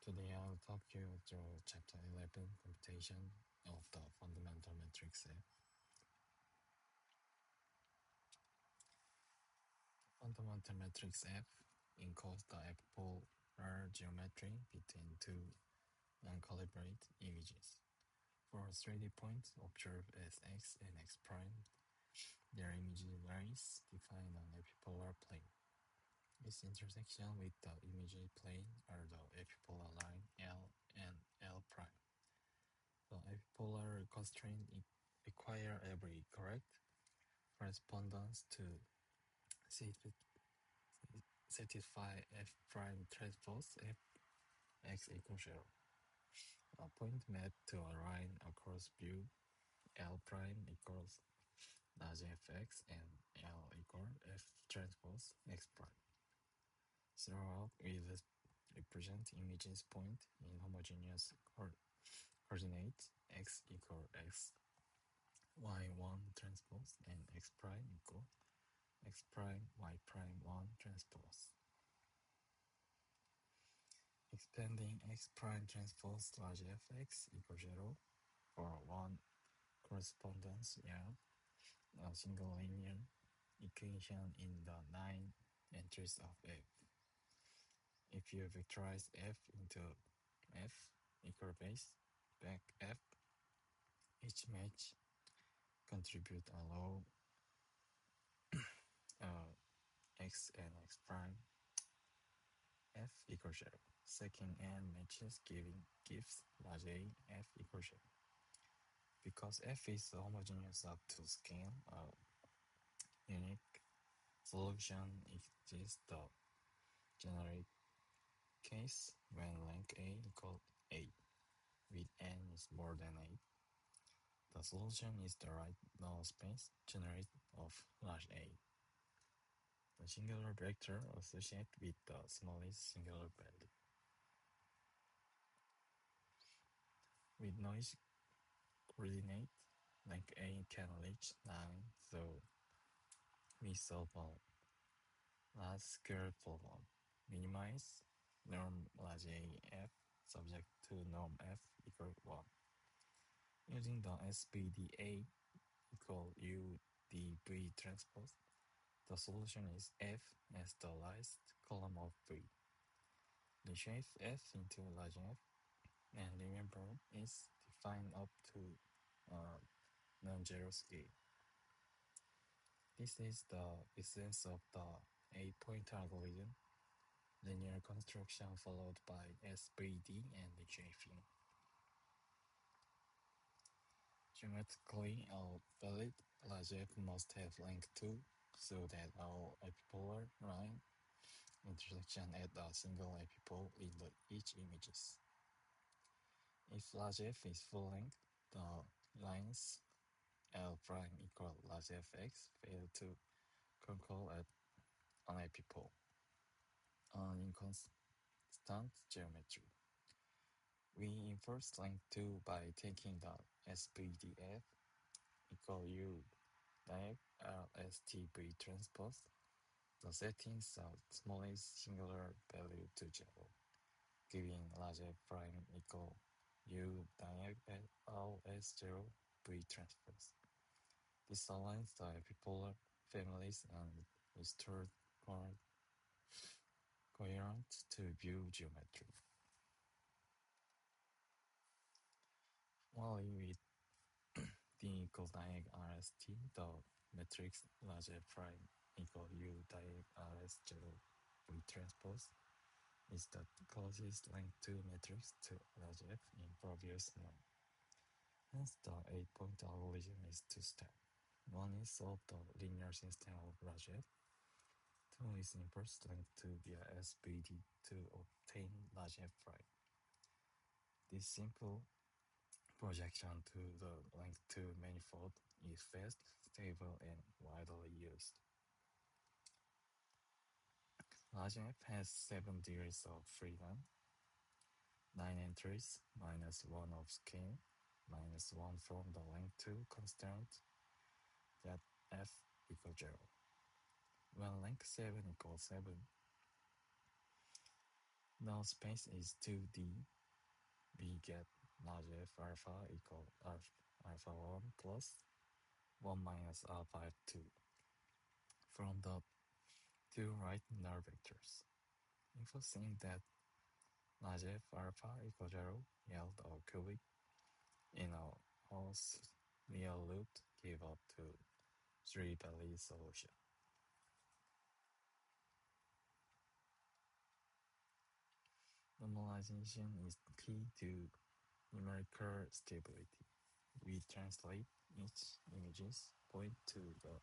Today I'll talk you through Chapter 11, Computation of the Fundamental Matrix F. Fundamental matrix F encodes the epipolar geometry between two uncalibrated images. For 3D points observed as x and x prime, their imageries define an epipolar plane. Its intersection with the imagery plane are the epipolar line L and L prime. The epipolar constraint require every correct correspondence to satisfy f prime transpose f x equals 0. A point mapped to a line across view L prime equals large fx and L equal f transpose x prime. Throughout, we represent images point in homogeneous coordinates x equal x y1 transpose and x prime equal x prime y prime 1 transpose. Expanding x prime transpose large fx equals 0 for one correspondence L, a single linear equation in the 9 entries of F. If you vectorize F into F equal base back F, each match contribute a row x and x prime f equals 0. Second n matches gives large A f equals 0. Because f is homogeneous up to scale, a unique solution exists. The generic case when length A equals 8 with n is more than 8. The solution is the right null space generated of large A. The singular vector associated with the smallest singular value. With noise coordinate, length A can reach 9, so we solve a large-scale problem. Minimize norm large A f subject to norm f equal 1. Using the SPDA equal U dV transpose, the solution is F as the last column of V. Reshape F into large F, and remember it's defined up to non-zero scale. This is the essence of the 8-point algorithm, linear construction followed by SPD and reshaping. Geometrically, our valid large F must have length 2 so that our epipolar line intersection at a single epipole in each images. If large F is full length, the lines L prime equal large fx fail to concur at an epipole, an inconstant geometry. We enforce length 2 by taking the SPDF equal U diag RSTV transpose. The settings are smallest singular value to 0, giving large F prime equal U diag RS0 V transpose. This aligns the epipolar families and restores coherent to view geometry. While with D equals diag RST, the matrix large F prime equal U diag RS0 V transpose is the closest length to matrix to large F in previous norm. Hence, the 8-point algorithm is 2 steps. One is solve the linear system of large F. 2 is inverse length 2 via SPD to obtain large F prime. This simple projection to the length 2 manifold is fast, stable, and widely used. Large F has 7 degrees of freedom, 9 entries, -1 of scale, -1 from the length 2 constant, that f equals 0. When length 7 equals 7, Now space is 2D. We get large f alpha equal alpha 1 plus 1 minus alpha 2 from the two right null vectors. Enforcing that large f alpha equals 0 yield a cubic in a Hauss real loop give up to 3 valid solution. Normalization is key to numerical stability. We translate each image's point to the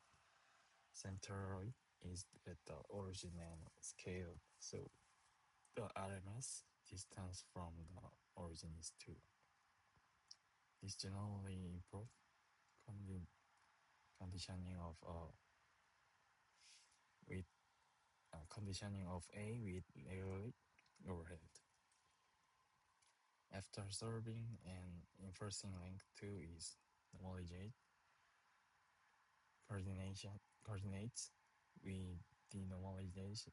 centroid is at the origin and scale, so the RMS distance from the origin is 2. This generally improves conditioning of with conditioning of A with Ehrlich overhead. After solving and enforcing link 2 is normalization coordinates, we denormalize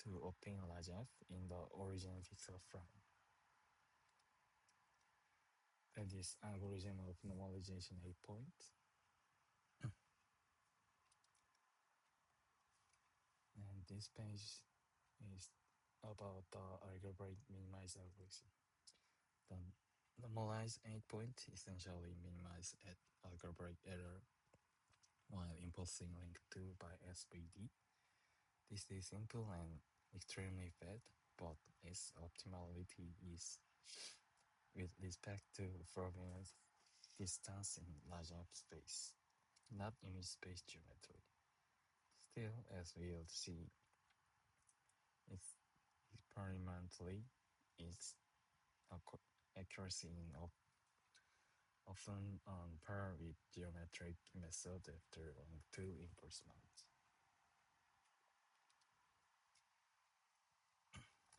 to obtain large F in the origin pixel frame. That is algorithm of normalization 8 point. And this page is about the algebraic minimize algorithm. The normalized 8 point essentially minimize at algebraic error while imposing link 2 by SVD. This is simple and extremely fast, but its optimality is with respect to Frobenius distance in large space, not image space geometry. Still, as we'll see, its experimentally its accuracy in often on par with geometric method after only 2 improvements.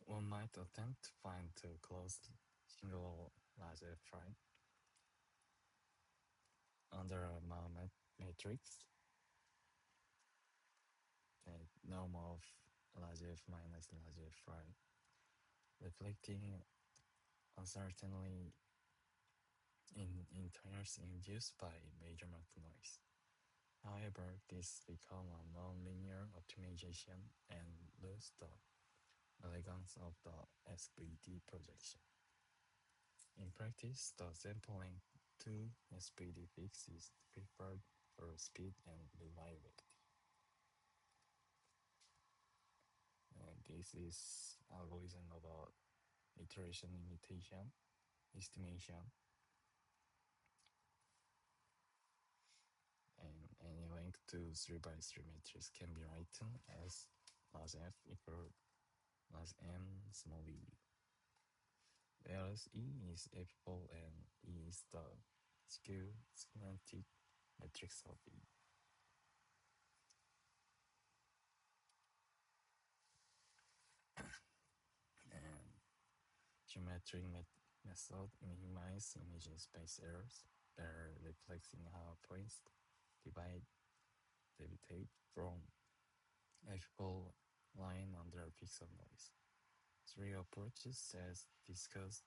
One might attempt to find a closed single large F-prime under a Mao matrix, a norm of large F minus large F prime, reflecting uncertainly in interns induced by measurement noise. However, this becomes a nonlinear optimization and loses the elegance of the SVD projection. In practice, the sampling to SPD fix is preferred for speed and reliability. And this is algorithm about iteration imitation, estimation, and any link to 3x3 matrix can be written as large F equal large M small e, whereas E is epipolar and E is the skew schematic matrix of E. And geometric method minimize image space errors by reflecting how points deviate from epipolar line under pixel noise. 3 approaches as discussed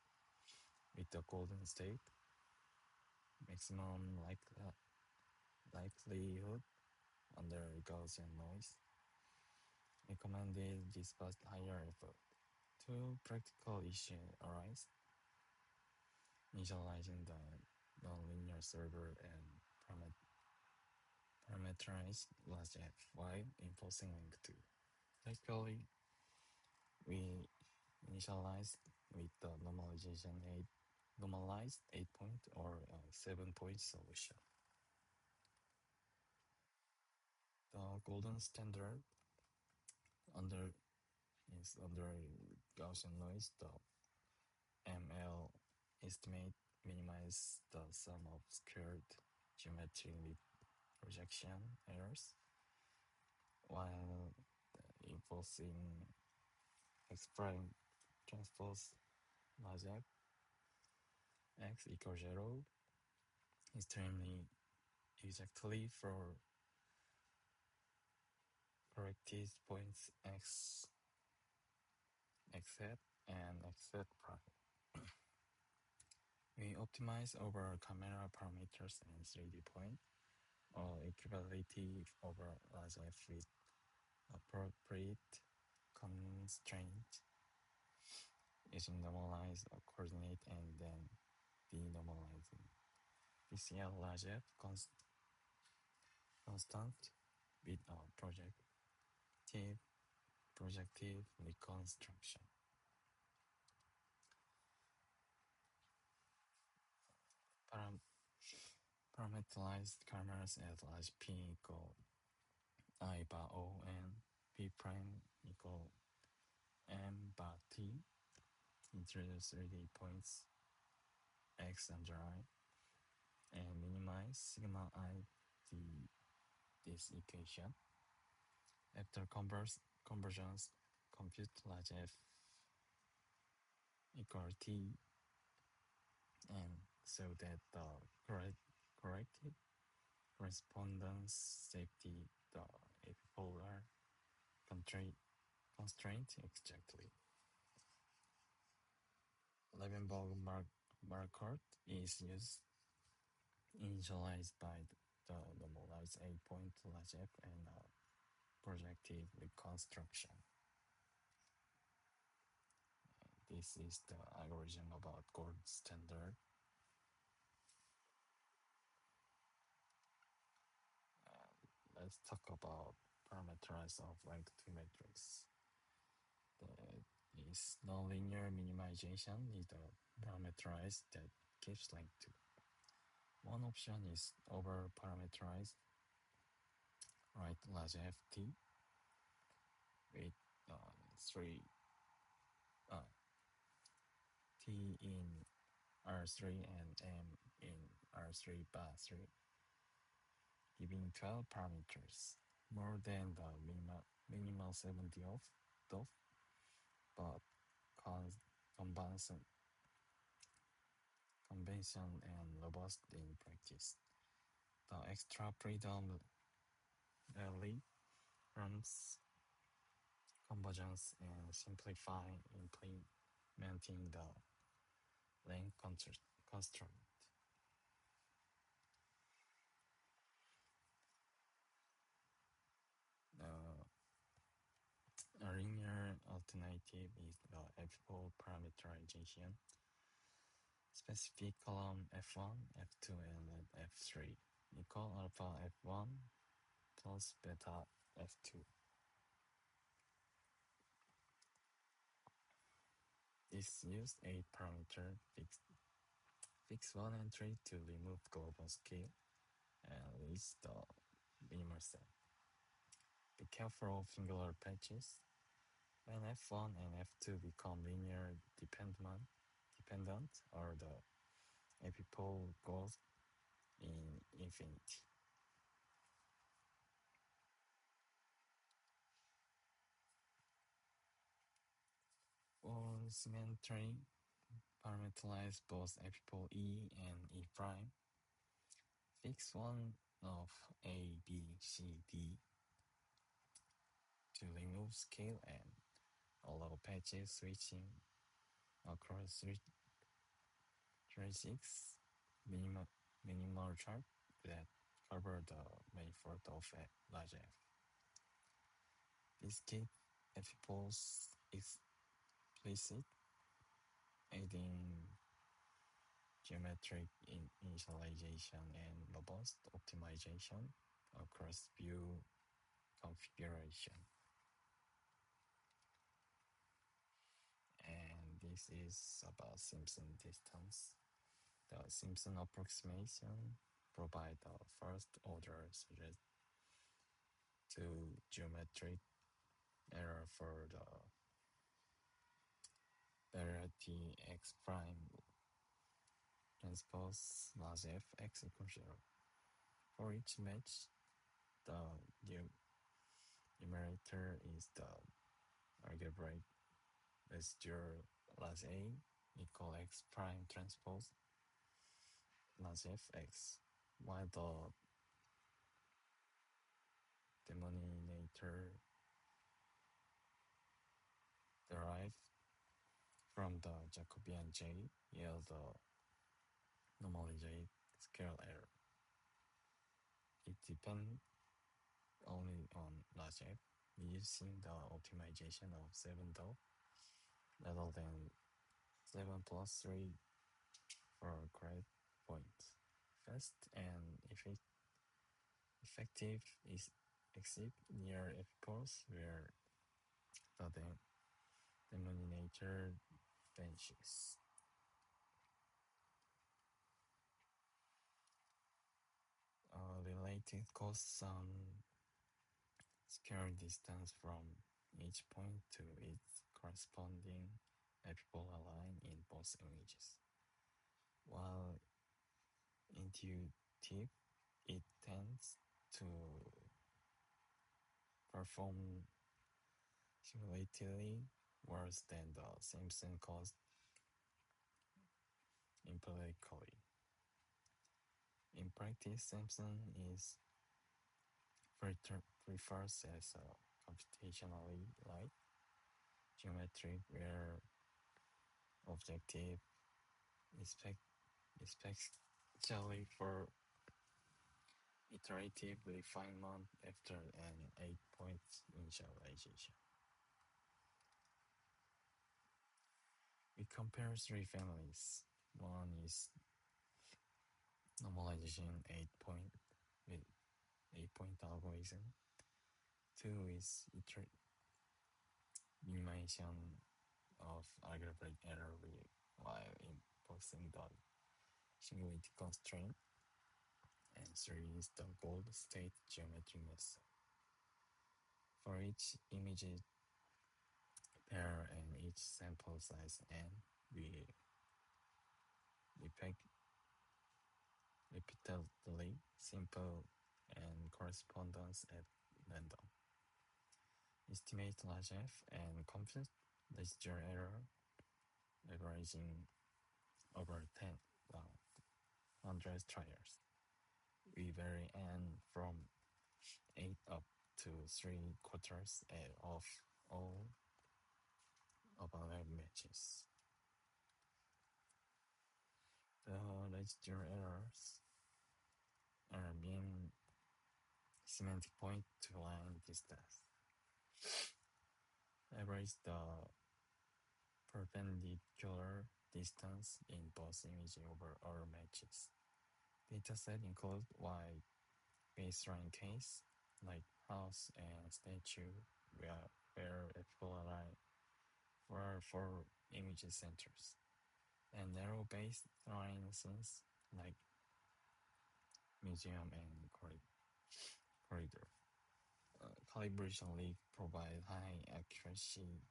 with the golden state, maximum likelihood under Gaussian noise, recommended despite higher effort. Two practical issues arise: initializing the nonlinear server and parameterize large F while enforcing link 2. Practically, we initialize with the normalized 8 point or 7 point solution. The golden standard under Gaussian noise, the ML estimate minimize the sum of squared geometry with projection errors, while enforcing X prime transpose large X equals 0 extremely exactly for corrected points X xset and xset prime. We optimize over camera parameters and 3D point, or equability over large F with appropriate constraint using normalized coordinate and then denormalizing. VCL large F constant with a projective reconstruction. Parameterized cameras at large P equal I bar O and P prime equal M bar T. Introduce 3D points X under I and minimize sigma I this equation. After convergence, compute large F equal T and so that the corrected correspondence safety the epipolar constraint exactly. Levenberg Marquardt is used initialized by the normalized A-point large F and projective reconstruction. This is the algorithm about gold standard. Let's talk about parameterized of rank 2 matrix. This nonlinear minimization is the parameterized that gives rank 2. One option is over parameterized right large ft with 3 t in R3 and m in R3 bar 3, giving 12 parameters, more than the minimal 70 of DOF, but convention and robust in practice. The extra freedom rarely runs convergence and simplify implementing the length constraint. A linear alternative is the epipolar parameterization. Specific column F1, F2, and F3 equal alpha F1 plus beta F2. This uses 8 parameter fix 1 and 3 to remove global scale and list the minimal set. Be careful of singular patches. When F1 and F2 become linear dependent or the epipole goes in infinity. For symmetry, parameterize both epipole E and E prime. Fix one of A, B, C, D to remove scale and allow patches switching across 36 minimal chart that cover the manifold of a large F. This keeps epipoles explicit, aiding geometric initialization and robust optimization across view configuration. And this is about Simpson distance. The Simpson approximation provides the first order suggest to geometric error for the variety x prime transpose large F x equals 0. For each match, the numerator is the algebraic residual large A equal x prime transpose large F x, while the denominator derived From the Jacobian J yield the normalized scale error. It depends only on large F, using the optimization of 7 though, rather than 7 plus 3 for correct points. Fast and effective is except near epipause where the denominator vanishes. Related costs on scale distance from each point to its corresponding epipolar line in both images. While intuitive, it tends to perform cumulatively worse than the Simpson cost empirically. In practice, Simpson is prefers as a computationally light geometry where objective especially for iterative refinement after an 8-point initialization. We compare three families. One is normalization 8-point with 8-point algorithm. Two is minimization of algebraic error while imposing the singularity constraint. And three is the gold state geometry method. For each image pair and each sample size n, we repeat repeatedly simple and correspondence at random. Estimate large f and compute residual error averaging over 100 trials. We vary n from 8 up to 3 quarters of all overlap matches. The residual errors are mean semantic point to line distance. Average the perpendicular distance in both images over all matches. Dataset include wide baseline case like house and statue where epipolar line for image centers, and narrow baseline scenes like museum and corridor. Calibration leaf provide high accuracy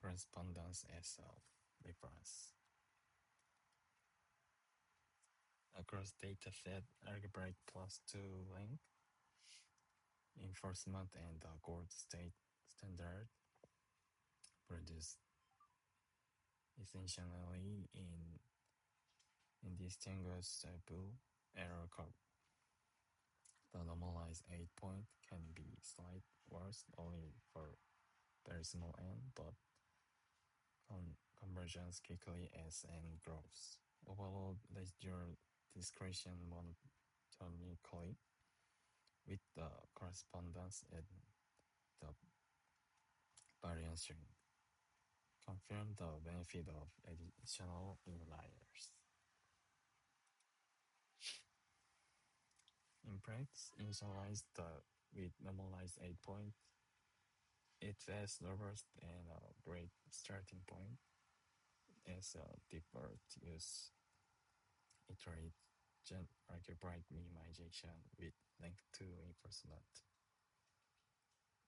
correspondence as a reference. Across dataset, algebraic +2 length, enforcement, and the gold state standard produce essentially in indistinguishable error curve. The normalized 8-point can be slight worse only for very small n, but convergence quickly as n grows. Overall residual discretion monotonically with the correspondence and the variance shrink. Confirm the benefit of additional inliers. In practice, initialize with normalized 8-point. It's as robust and a great starting point as a default use iterate algebraic minimization with length 2 enforcement.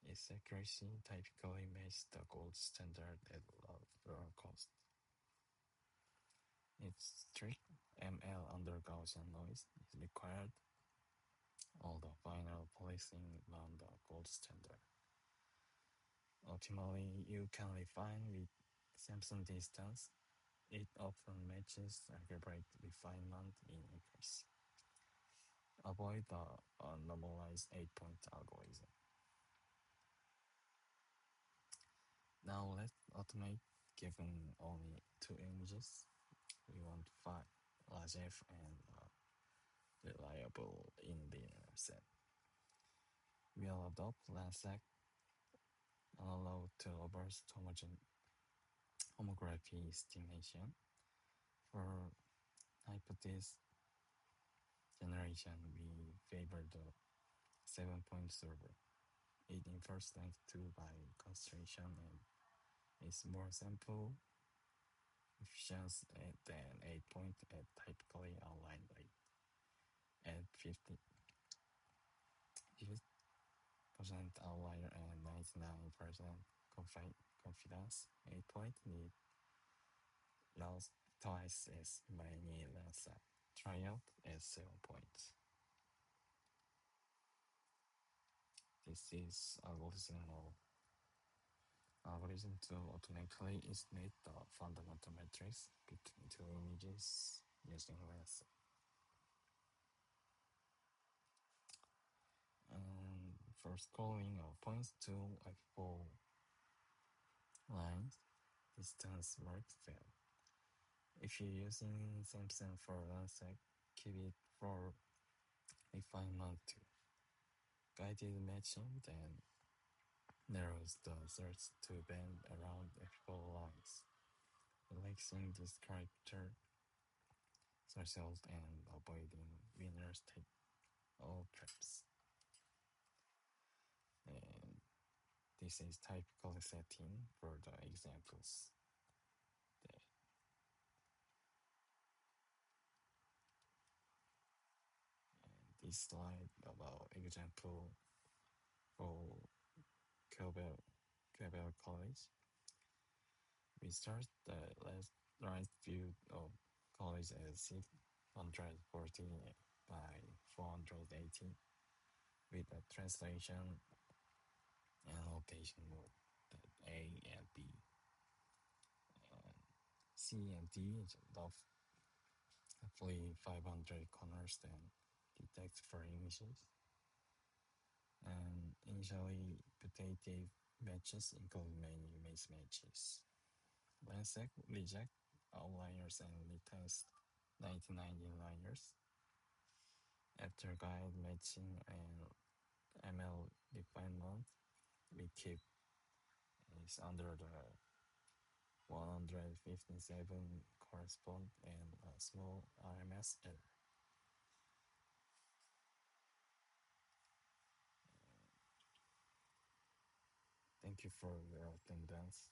Its accuracy typically matches the gold standard at lower cost. Its strict ML under Gaussian noise is required, although final policing around the gold standard. Ultimately, you can refine with Simpson distance. It often matches algebraic refinement in accuracy. Avoid the normalized 8-point algorithm. Now let's automate given only two images, we want to find large F and reliable in-linear set. We'll adopt Lansac analog to robust homography estimation. For hypothesis generation, we favor the 7-point solver. It infers length 2 by concentration and is more sample efficient than 8-point at typically outlined by at 50% outlier and 99% confidence. 8-point need lost twice as many Lansac. Try out at 7 points. This is algorithm to automatically estimate the fundamental matrix between two images using Lansac. And first calling of points to F4 lines, distance works well. If you're using Samsung for Lansac, keep it for refinement too. Guided matching then narrows the search to bend around F4 lines, relaxing this character threshold and avoiding winners take all traps. And this is typical setting for the examples. This slide about example for Quebec College. We start the right view of college as 640 by 480 with a translation and location mode that A and B. And C and D is roughly 500 corners then detect for images. And initially putative matches include many mismatches. Lansac reject outliers and retest 99 inliners. After guide matching and ML refinement, we keep is under the 157 correspond and a small RMS error. Thank you for your attendance.